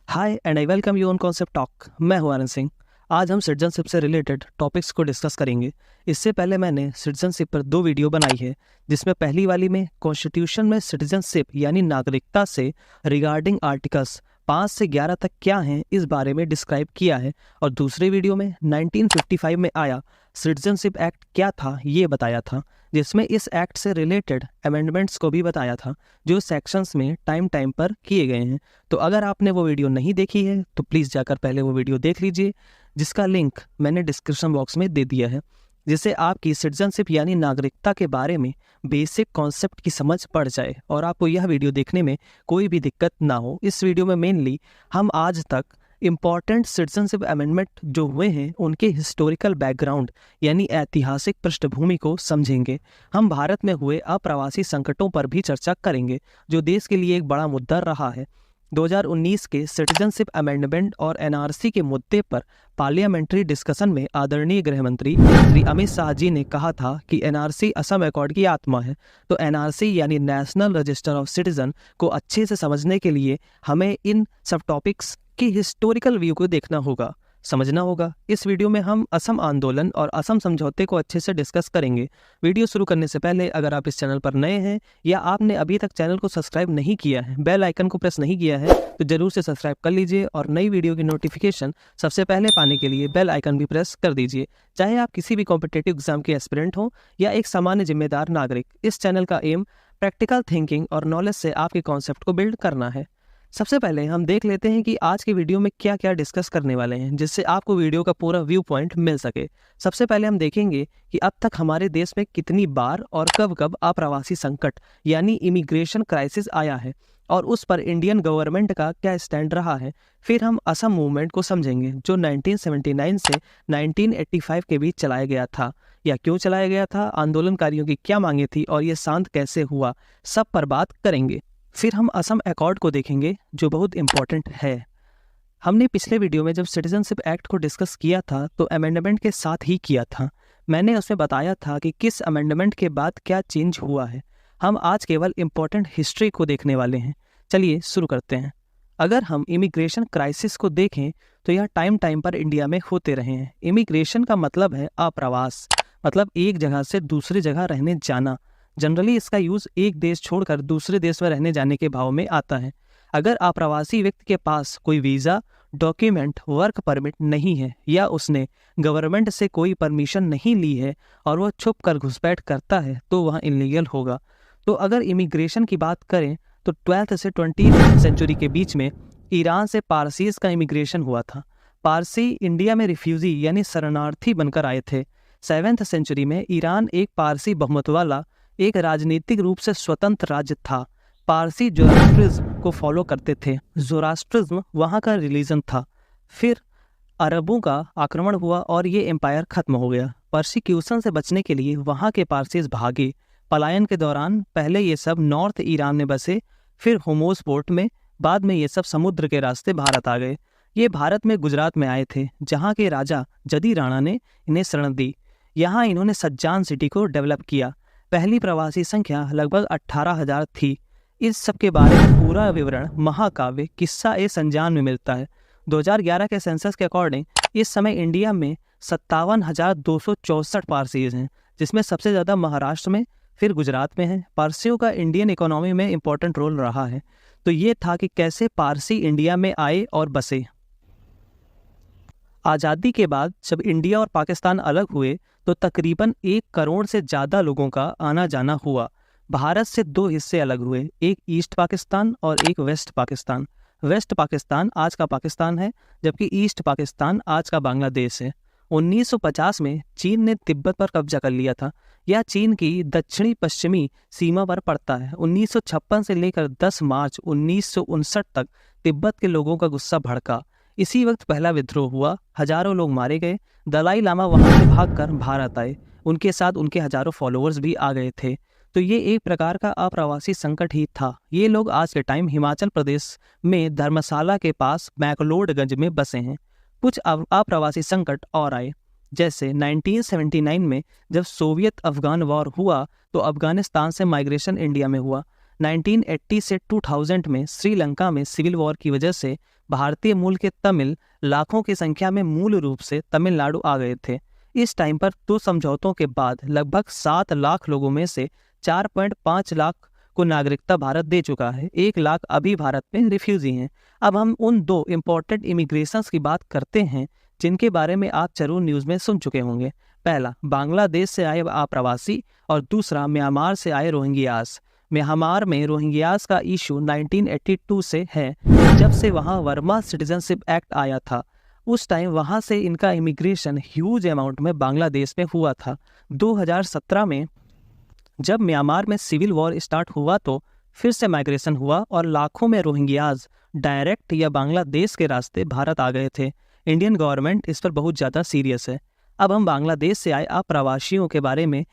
Hi and I welcome you on concept talk. मैं हूं आनंद सिंह। आज हम सिटीजनशिप से रिलेटेड टॉपिक्स को डिस्कस करेंगे। इससे पहले मैंने सिटीजनशिप पर 2 वीडियो बनाई है, जिसमें पहली वाली में कॉन्स्टिट्यूशन में सिटीजनशिप यानी नागरिकता से रिगार्डिंग आर्टिकल्स 5 से 11 तक क्या हैं इस बारे में डिस्क्राइब किया है, और दूसरे वीडियो में 1955 में आया सिटीजनशिप एक्ट क्या था ये बताया था, जिसमें इस एक्ट से रिलेटेड अमेंडमेंट्स को भी बताया था जो सेक्शंस में टाइम पर किए गए हैं। तो अगर आपने वो वीडियो नहीं देखी है तो प्लीज़ जाकर पहले वो वीडियो देख लीजिए, जिसका लिंक मैंने डिस्क्रिप्शन बॉक्स में दे दिया है, जिससे आपकी सिटीजनशिप यानी नागरिकता के बारे में बेसिक कॉन्सेप्ट की समझ पड़ जाए और आपको यह वीडियो देखने में कोई भी दिक्कत ना हो। इस वीडियो में मेनली हम आज तक इम्पॉर्टेंट सिटीजनशिप अमेंडमेंट जो हुए हैं उनके हिस्टोरिकल बैकग्राउंड यानी ऐतिहासिक पृष्ठभूमि को समझेंगे। हम भारत में हुए अप्रवासी संकटों पर भी चर्चा करेंगे, जो देश के लिए एक बड़ा मुद्दा रहा है। 2019 के सिटीजनशिप अमेंडमेंट और एनआरसी के मुद्दे पर पार्लियामेंट्री डिस्कशन में आदरणीय गृह मंत्री श्री अमित शाह जी ने कहा था कि एनआरसी असम अकॉर्ड की आत्मा है। तो एनआरसी यानी नेशनल रजिस्टर ऑफ सिटीजन को अच्छे से समझने के लिए हमें इन सब टॉपिक्स की हिस्टोरिकल व्यू को देखना होगा, समझना होगा। इस वीडियो में हम असम आंदोलन और असम समझौते को अच्छे से डिस्कस करेंगे। वीडियो शुरू करने से पहले अगर आप इस चैनल पर नए हैं या आपने अभी तक चैनल को सब्सक्राइब नहीं किया है, बेल आइकन को प्रेस नहीं किया है, तो जरूर से सब्सक्राइब कर लीजिए और नई वीडियो की नोटिफिकेशन सबसे पहले पाने के लिए बेल आइकन भी प्रेस कर दीजिए। चाहे आप किसी भी कॉम्पिटेटिव एग्जाम के एस्पिरेंट हो या एक सामान्य जिम्मेदार नागरिक, इस चैनल का एम प्रैक्टिकल थिंकिंग और नॉलेज से आपके कॉन्सेप्ट को बिल्ड करना है। सबसे पहले हम देख लेते हैं कि आज के वीडियो में क्या क्या डिस्कस करने वाले हैं, जिससे आपको वीडियो का पूरा व्यू पॉइंट मिल सके। सबसे पहले हम देखेंगे कि अब तक हमारे देश में कितनी बार और कब कब अप्रवासी संकट यानी इमिग्रेशन क्राइसिस आया है और उस पर इंडियन गवर्नमेंट का क्या स्टैंड रहा है। फिर हम असम मूवमेंट को समझेंगे जो 1979 से 1985 के बीच चलाया गया था, या क्यों चलाया गया था, आंदोलनकारियों की क्या मांगे थी और ये शांत कैसे हुआ, सब पर बात करेंगे। फिर हम असम अकॉर्ड को देखेंगे जो बहुत इंपॉर्टेंट है। हमने पिछले वीडियो में जब सिटीजनशिप एक्ट को डिस्कस किया था तो अमेंडमेंट के साथ ही किया था। मैंने उसमें बताया था कि किस अमेंडमेंट के बाद क्या चेंज हुआ है। हम आज केवल इंपॉर्टेंट हिस्ट्री को देखने वाले हैं। चलिए शुरू करते हैं। अगर हम इमिग्रेशन क्राइसिस को देखें तो यह टाइम पर इंडिया में होते रहे हैं। इमिग्रेशन का मतलब है अप्रवास, मतलब एक जगह से दूसरी जगह रहने जाना। जनरली इसका यूज एक देश छोड़कर दूसरे देश में रहने जाने के भाव में आता है। अगर अप्रवासी व्यक्ति के पास कोई वीज़ा, डॉक्यूमेंट, वर्क परमिट नहीं है या उसने गवर्नमेंट से कोई परमिशन नहीं ली है और वह छुप कर घुसपैठ करता है तो वह इलीगल होगा। तो अगर इमिग्रेशन की बात करें तो 12th से 20th सेंचुरी के बीच में ईरान से पारसीज का इमिग्रेशन हुआ था। पारसी इंडिया में रिफ्यूजी यानी शरणार्थी बनकर आए थे। 7th सेंचुरी में ईरान एक पारसी बहुमत वाला एक राजनीतिक रूप से स्वतंत्र राज्य था। पारसी जोरास्ट्रिज्म को फॉलो करते थे। जोरास्ट्रिज्म वहाँ का रिलीजन था। फिर अरबों का आक्रमण हुआ और ये एम्पायर खत्म हो गया। परसिक्यूशन से बचने के लिए वहाँ के पारसीज भागे। पलायन के दौरान पहले ये सब नॉर्थ ईरान में बसे, फिर होमोस पोर्ट में, बाद में ये सब समुद्र के रास्ते भारत आ गए। ये भारत में गुजरात में आए थे, जहाँ के राजा जदी राणा ने इन्हें शरण दी। यहाँ इन्होंने सज्जान सिटी को डेवलप किया। पहली प्रवासी संख्या लगभग 18,000 थी। इस सब के बारे में पूरा विवरण महाकाव्य किस्सा ए संजान में मिलता है। 2011 के सेंसस के अकॉर्डिंग इस समय इंडिया में 57,264 पारसीज हैं, जिसमें सबसे ज़्यादा महाराष्ट्र में, फिर गुजरात में है। पारसियों का इंडियन इकोनॉमी में इंपॉर्टेंट रोल रहा है। तो ये था कि कैसे पारसी इंडिया में आए और बसे। आज़ादी के बाद जब इंडिया और पाकिस्तान अलग हुए तो तकरीबन 1 करोड़ से ज़्यादा लोगों का आना जाना हुआ। भारत से 2 हिस्से अलग हुए, एक ईस्ट पाकिस्तान और एक वेस्ट पाकिस्तान। वेस्ट पाकिस्तान आज का पाकिस्तान है, जबकि ईस्ट पाकिस्तान आज का बांग्लादेश है। 1950 में चीन ने तिब्बत पर कब्जा कर लिया था। यह चीन की दक्षिणी पश्चिमी सीमा पर पड़ता है। 1956 से लेकर 10 मार्च 1959 तक तिब्बत के लोगों का गुस्सा भड़का। इसी वक्त पहला विद्रोह हुआ, हजारों लोग मारे गए। दलाई लामा वहां से भागकर भारत आए, उनके साथ उनके हजारों फॉलोअर्स भी आ गए थे। तो ये एक प्रकार का अप्रवासी संकट ही था। ये लोग आज के टाइम हिमाचल प्रदेश में धर्मशाला के पास मैकलोडगंज में बसे हैं। कुछ अप्रवासी संकट और आए, जैसे 1979 में जब सोवियत अफगान वॉर हुआ तो अफगानिस्तान से माइग्रेशन इंडिया में हुआ। 1980 से 2000 में श्रीलंका में सिविल वॉर की वजह से भारतीय मूल के तमिल लाखों की संख्या में मूल रूप से तमिलनाडु आ गए थे। इस टाइम पर 2 समझौतों के बाद लगभग 7 लाख लोगों में से 4.5 लाख को नागरिकता भारत दे चुका है। 1 लाख अभी भारत में रिफ्यूजी हैं। अब हम उन 2 इम्पोर्टेंट इमिग्रेशंस की बात करते हैं जिनके बारे में आप जरूर न्यूज़ में सुन चुके होंगे। पहला बांग्लादेश से आए आप्रवासी और दूसरा म्यांमार से आए रोहिंग्यास। म्यांमार में रोहिंग्यास का इशू 1982 से है, जब से वहाँ वर्मा सिटीजनशिप एक्ट आया था। उस टाइम वहाँ से इनका इमिग्रेशन ह्यूज अमाउंट में बांग्लादेश में हुआ था। 2017 में जब म्यांमार में सिविल वॉर स्टार्ट हुआ तो फिर से माइग्रेशन हुआ और लाखों में रोहिंग्यास डायरेक्ट या बांग्लादेश के रास्ते भारत आ गए थे। इंडियन गवर्नमेंट इस पर बहुत ज़्यादा सीरियस है। अब हम बांग्लादेश से आए अप्रवासियों के बारे में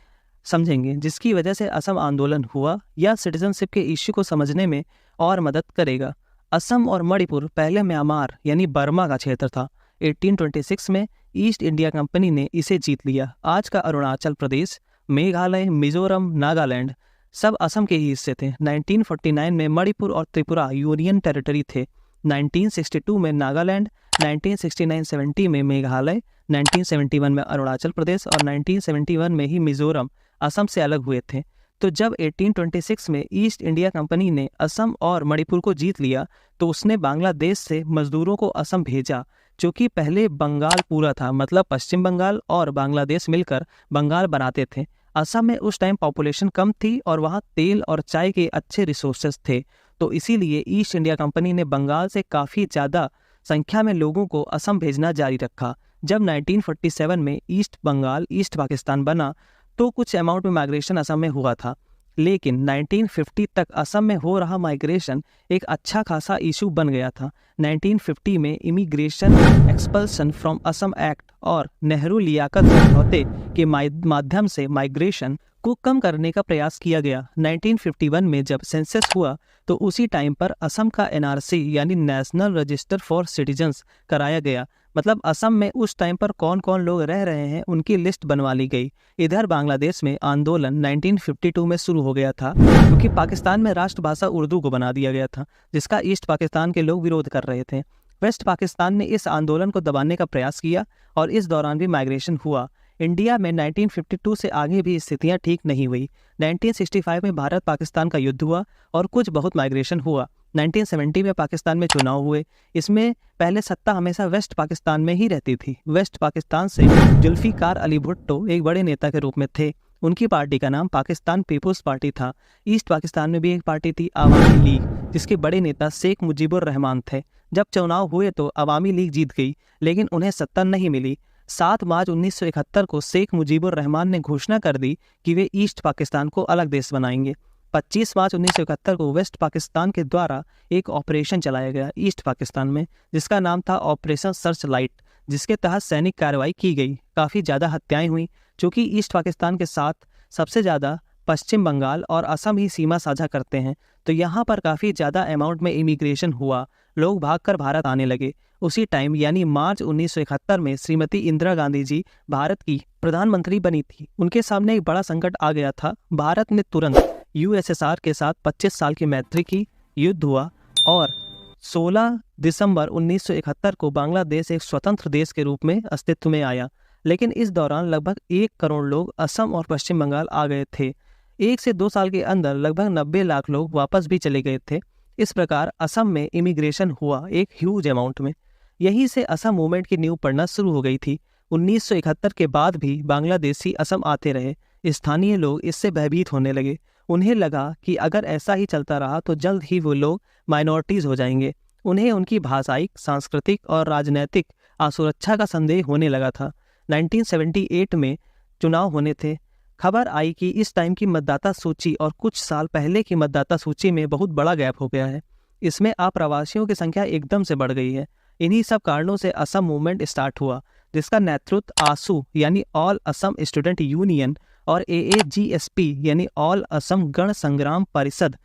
समझेंगे, जिसकी वजह से असम आंदोलन हुआ या सिटीजनशिप के इश्यू को समझने में और मदद करेगा। असम और मणिपुर पहले म्यांमार यानी बर्मा का क्षेत्र था। 1826 में ईस्ट इंडिया कंपनी ने इसे जीत लिया। आज का अरुणाचल प्रदेश, मेघालय, मिजोरम, नागालैंड सब असम के ही हिस्से थे। 1949 में मणिपुर और त्रिपुरा यूनियन टेरिटरी थे। 1962 में नागालैंड, 1969-70 में मेघालय, 1971 में अरुणाचल प्रदेश और 1971 में ही मिजोरम असम से अलग हुए थे। तो जब 1826 में ईस्ट इंडिया कंपनी ने असम और मणिपुर को जीत लिया तो उसने बांग्लादेश से मजदूरों को असम भेजा, जो कि पहले बंगाल पूरा था, मतलब पश्चिम बंगाल और बांग्लादेश मिलकर बंगाल बनाते थे। असम में उस टाइम पॉपुलेशन कम थी और वहाँ तेल और चाय के अच्छे रिसोर्सेज थे, तो इसीलिए ईस्ट इंडिया कंपनी ने बंगाल से काफ़ी ज़्यादा संख्या में लोगों को असम भेजना जारी रखा। जब 1947 में ईस्ट बंगाल ईस्ट पाकिस्तान बना तो कुछ अमाउंट में माइग्रेशन असम में हुआ था, लेकिन 1950 तक असम में हो रहा माइग्रेशन एक अच्छा खासा इशू बन गया था। 1950 में immigration expulsion from Assam act और नेहरू लियाकत समझौते के माध्यम से माइग्रेशन को कम करने का प्रयास किया गया। 1951 में जब सेंसस हुआ तो उसी टाइम पर असम का एनआरसी यानी नेशनल रजिस्टर फॉर सिटीजन्स कराया गया, मतलब असम में उस टाइम पर कौन कौन लोग रह रहे हैं उनकी लिस्ट बनवा ली गई। इधर बांग्लादेश में आंदोलन 1952 में शुरू हो गया था, क्योंकि पाकिस्तान में राष्ट्रभाषा उर्दू को बना दिया गया था, जिसका ईस्ट पाकिस्तान के लोग विरोध कर रहे थे। वेस्ट पाकिस्तान ने इस आंदोलन को दबाने का प्रयास किया और इस दौरान भी माइग्रेशन हुआ। इंडिया में 1952 से आगे भी स्थितियां ठीक नहीं हुई। 1965 में भारत पाकिस्तान का युद्ध हुआ और कुछ बहुत माइग्रेशन हुआ। 1970 में पाकिस्तान में चुनाव हुए। इसमें पहले सत्ता हमेशा वेस्ट पाकिस्तान में ही रहती थी। वेस्ट पाकिस्तान से जुल्फिकार अली भुट्टो एक बड़े नेता के रूप में थे। उनकी पार्टी का नाम पाकिस्तान पीपुल्स पार्टी था। ईस्ट पाकिस्तान में भी एक पार्टी थी अवामी लीग, जिसके बड़े नेता शेख मुजीबुर रहमान थे। जब चुनाव हुए तो अवामी लीग जीत गई, लेकिन उन्हें सत्ता नहीं मिली। 7 मार्च 1971 को शेख मुजीबुर रहमान ने घोषणा कर दी कि वे ईस्ट पाकिस्तान को अलग देश बनाएंगे। 25 मार्च 1971 को वेस्ट पाकिस्तान के द्वारा एक ऑपरेशन चलाया गया ईस्ट पाकिस्तान में, जिसका नाम था ऑपरेशन सर्च लाइट, जिसके तहत सैनिक कार्रवाई की गई। काफ़ी ज़्यादा हत्याएं हुई, चूँकि ईस्ट पाकिस्तान के साथ सबसे ज़्यादा पश्चिम बंगाल और असम ही सीमा साझा करते हैं, तो यहाँ पर काफ़ी ज़्यादा अमाउंट में इमिग्रेशन हुआ। लोग भागकर भारत आने लगे। उसी टाइम यानी मार्च 1971 में श्रीमती इंदिरा गांधी जी भारत की प्रधानमंत्री बनी थी। उनके सामने एक बड़ा संकट आ गया था। भारत ने तुरंत यूएसएसआर के साथ 25 साल की मैत्री की, युद्ध हुआ और 16 दिसंबर 1971 को बांग्लादेश एक स्वतंत्र देश के रूप में अस्तित्व में आया। लेकिन इस दौरान लगभग 1 करोड़ लोग असम और पश्चिम बंगाल आ गए थे। 1 से 2 साल के अंदर लगभग 90 लाख लोग वापस भी चले गए थे। इस प्रकार असम में इमिग्रेशन हुआ एक ह्यूज अमाउंट में। यहीं से असम मूवमेंट की नींव पड़ना शुरू हो गई थी। 1971 के बाद भी बांग्लादेशी असम आते रहे। स्थानीय लोग इससे भयभीत होने लगे। उन्हें लगा कि अगर ऐसा ही चलता रहा तो जल्द ही वो लोग माइनॉरिटीज़ हो जाएंगे। उन्हें उनकी भाषाई, सांस्कृतिक और राजनैतिक असुरक्षा का संदेह होने लगा था। 1978 में चुनाव होने थे। खबर आई कि इस टाइम की मतदाता सूची और कुछ साल पहले की मतदाता सूची में बहुत बड़ा गैप हो गया है। इसमें अप्रवासियों की संख्या एकदम से बढ़ गई है। इन्हीं सब कारणों से असम मूवमेंट स्टार्ट हुआ, जिसका नेतृत्व आसू यानी ऑल असम स्टूडेंट यूनियन और AAGSP यानी ऑल असम गण संग्राम परिषद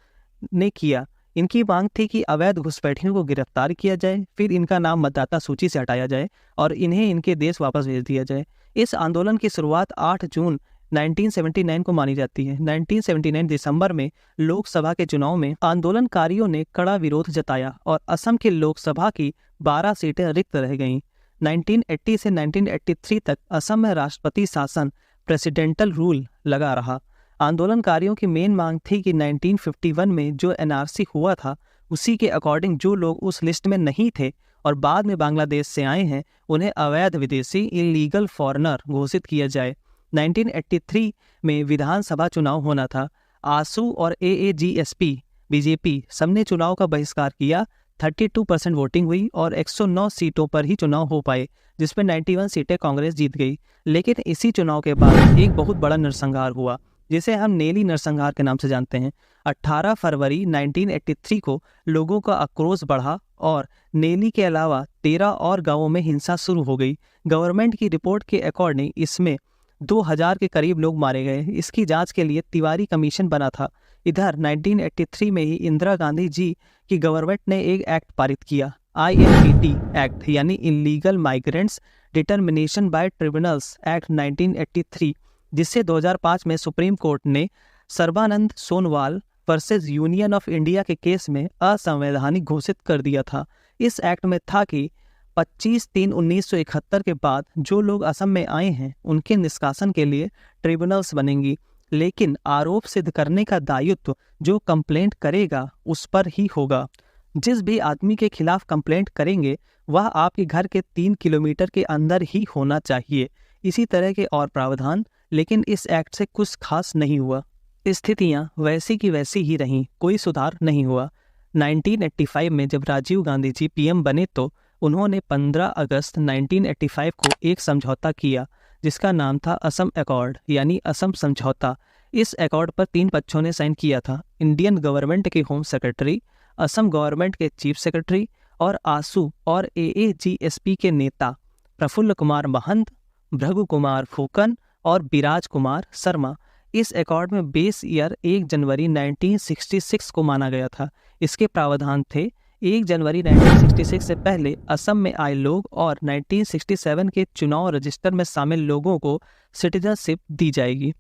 ने किया। इनकी मांग थी कि अवैध घुसपैठियों को गिरफ्तार किया जाए, फिर इनका नाम मतदाता सूची से हटाया जाए और इन्हें इनके देश वापस भेज दिया जाए। इस आंदोलन की शुरुआत 8 जून 1979 को मानी जाती है। 1979 दिसंबर में लोकसभा के चुनाव में आंदोलनकारियों ने कड़ा विरोध जताया और असम की लोकसभा की 12 सीटें रिक्त रह गईं। 1980 से 1983 तक असम में राष्ट्रपति शासन प्रेसिडेंटल रूल लगा रहा। आंदोलनकारियों की मेन मांग थी कि 1951 में जो एनआरसी हुआ था उसी के अकॉर्डिंग जो लोग उस लिस्ट में नहीं थे और बाद में बांग्लादेश से आए हैं उन्हें अवैध विदेशी इलीगल फॉरेनर घोषित किया जाए। 1983 में विधानसभा चुनाव होना था। आसू और एएजीएसपी बीजेपी सबने चुनाव का बहिष्कार किया। 32% वोटिंग हुई और 109 सीटों पर ही चुनाव हो पाए, जिसमें 91 सीटें कांग्रेस जीत गई। लेकिन इसी चुनाव के बाद एक बहुत बड़ा नरसंहार हुआ जिसे हम नेली नरसंहार के नाम से जानते हैं। 18 फरवरी 1983 को लोगों का आक्रोश बढ़ा और नेली के अलावा 13 और गांवों में हिंसा शुरू हो गई। गवर्नमेंट की रिपोर्ट के अकॉर्डिंग इसमें 2000 के करीब लोग मारे गए। इसकी जांच के लिए तिवारी कमीशन बना था। इधर 1983 में ही इंदिरा गांधी जी की गवर्नमेंट ने एक एक्ट पारित किया, IMPT एक्ट यानी illegal migrants determination by tribunals act 1983, जिससे 2005 में सुप्रीम कोर्ट ने Sarbananda Sonowal versus union of India के केस में असंवैधानिक घोषित कर दिया था। इस एक्ट में था कि 25/3/1971 के बाद जो लोग असम में आए हैं उनके निष्कासन के लिए ट्रिब्यूनल्स बनेंगी, लेकिन आरोप सिद्ध करने का दायित्व जो कंप्लेंट करेगा उस पर ही होगा। जिस भी आदमी के खिलाफ कंप्लेंट करेंगे वह आपके घर के 3 किलोमीटर के अंदर ही होना चाहिए। इसी तरह के और प्रावधान, लेकिन इस एक्ट से कुछ खास नहीं हुआ। स्थितियां वैसी की वैसी ही रहीं, कोई सुधार नहीं हुआ। 1985 में जब राजीव गांधी जी पीएम बने तो उन्होंने 15 अगस्त 1985 को एक समझौता किया जिसका नाम था असम अकॉर्ड यानी असम समझौता। इस अकॉर्ड पर 3 पक्षों ने साइन किया था, इंडियन गवर्नमेंट के होम सेक्रेटरी, असम गवर्नमेंट के चीफ सेक्रेटरी और आसू और एएजीएसपी के नेता प्रफुल्ल कुमार महंत, भृगु कुमार फूकन और बिराज कुमार शर्मा। इस अकॉर्ड में बेस ईयर 1 जनवरी 1966 को माना गया था। इसके प्रावधान थे 1 जनवरी 1966 से पहले असम में आए लोग और 1967 के चुनाव रजिस्टर में शामिल लोगों को सिटीजनशिप दी जाएगी।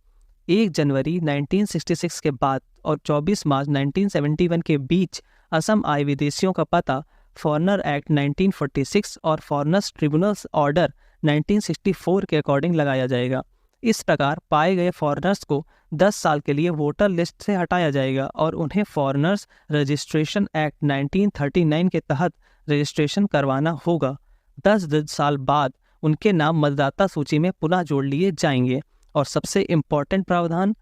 1 जनवरी 1966 के बाद और 24 मार्च 1971 के बीच असम आए विदेशियों का पता फॉरेनर एक्ट 1946 और फॉरेनर्स ट्रिब्यूनल्स ऑर्डर 1964 के अकॉर्डिंग लगाया जाएगा। इस प्रकार पाए गए फॉरेनर्स को 10 साल के लिए वोटर लिस्ट से हटाया जाएगा और उन्हें फॉरेनर्स रजिस्ट्रेशन एक्ट 1939 के तहत रजिस्ट्रेशन करवाना होगा। 10 साल बाद उनके नाम मतदाता सूची में पुनः जोड़ लिए जाएंगे। और सबसे इम्पोर्टेंट प्रावधान,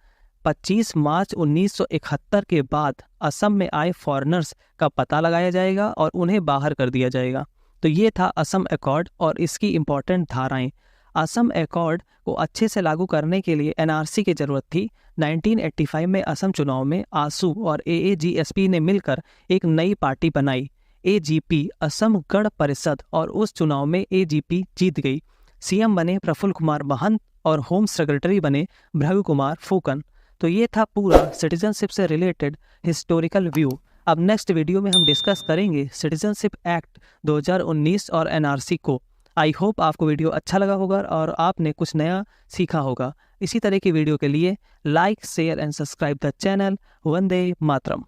25 मार्च 1971 के बाद असम में आए फॉरेनर्स का पता लगाया जाएगा और उन्हें बाहर कर दिया जाएगा। तो ये था असम अकॉर्ड और इसकी इम्पोर्टेंट धाराएं। असम अकॉर्ड को अच्छे से लागू करने के लिए एनआरसी की जरूरत थी। 1985 में असम चुनाव में आसू और एएजीएसपी ने मिलकर एक नई पार्टी बनाई, एजीपी असम गण परिषद, और उस चुनाव में एजीपी जीत गई। सीएम बने प्रफुल्ल कुमार महंत और होम सेक्रेटरी बने भृगु कुमार फूकन। तो ये था पूरा सिटीजनशिप से रिलेटेड हिस्टोरिकल व्यू। अब नेक्स्ट वीडियो में हम डिस्कस करेंगे सिटीजनशिप एक्ट 2019 और एनआरसी को। आई होप आपको वीडियो अच्छा लगा होगा और आपने कुछ नया सीखा होगा। इसी तरह की वीडियो के लिए like, share and subscribe the channel. Vande Mataram.